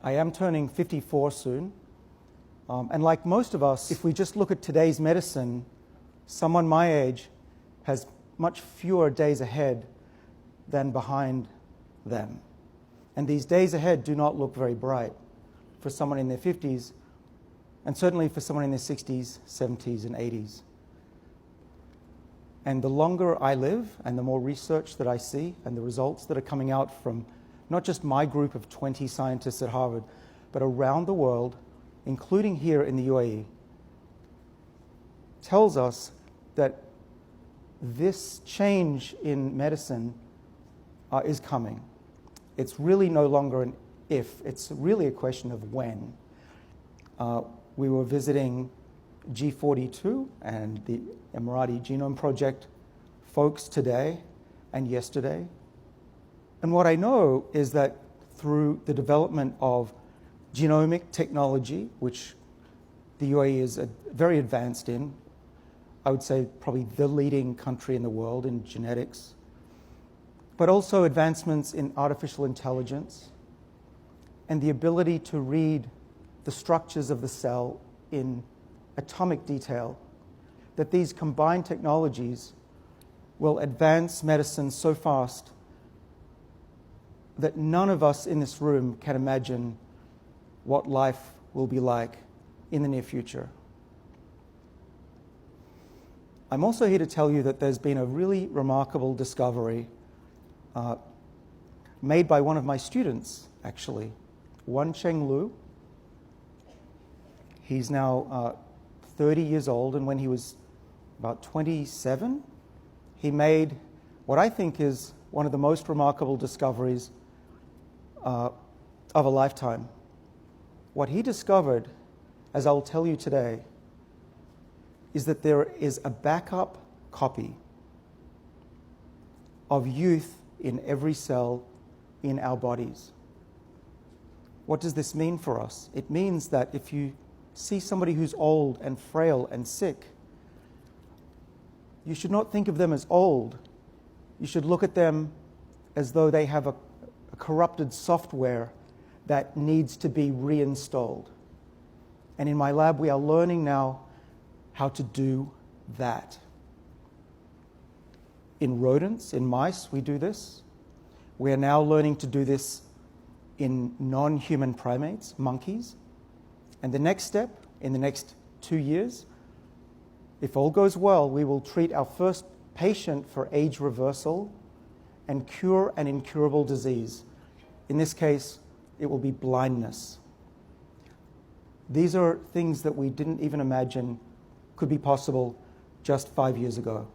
I am turning 54 soon. And like most of us, if we just look at today's medicine, someone my age has much fewer days ahead than behind them. And these days ahead do not look very bright for someone in their 50s, and certainly for someone in their 60s, 70s, and 80s. And the longer I live, and the more research that I see, and the results that are coming out from not just my group of 20 scientists at Harvard, but around the world, including here in the UAE, tells us that this change in medicine is coming. It's really no longer an if, it's really a question of when. We were visiting G42 and the Emirati Genome Project folks today and yesterday. And what I know is that through the development of genomic technology, which the UAE is very advanced in, I would say probably the leading country in the world in genetics, but also advancements in artificial intelligence and the ability to read the structures of the cell in atomic detail, that these combined technologies will advance medicine so fast that none of us in this room can imagine what life will be like in the near future. I'm also here to tell you that there's been a really remarkable discovery made by one of my students, actually, Wencheng Lu. He's now 30 years old, and when he was about 27, he made what I think is one of the most remarkable discoveries of a lifetime. What he discovered, as I'll tell you today, is that there is a backup copy of youth in every cell in our bodies. What does this mean for us? It means that if you see somebody who's old and frail and sick, you should not think of them as old. You should look at them as though they have a corrupted software that needs to be reinstalled. And in my lab, we are learning now how to do that. In rodents, in mice, we do this. We are now learning to do this in non-human primates, monkeys. And the next step, in the next 2 years, if all goes well, we will treat our first patient for age reversal and cure an incurable disease. In this case, it will be blindness. These are things that we didn't even imagine could be possible just 5 years ago.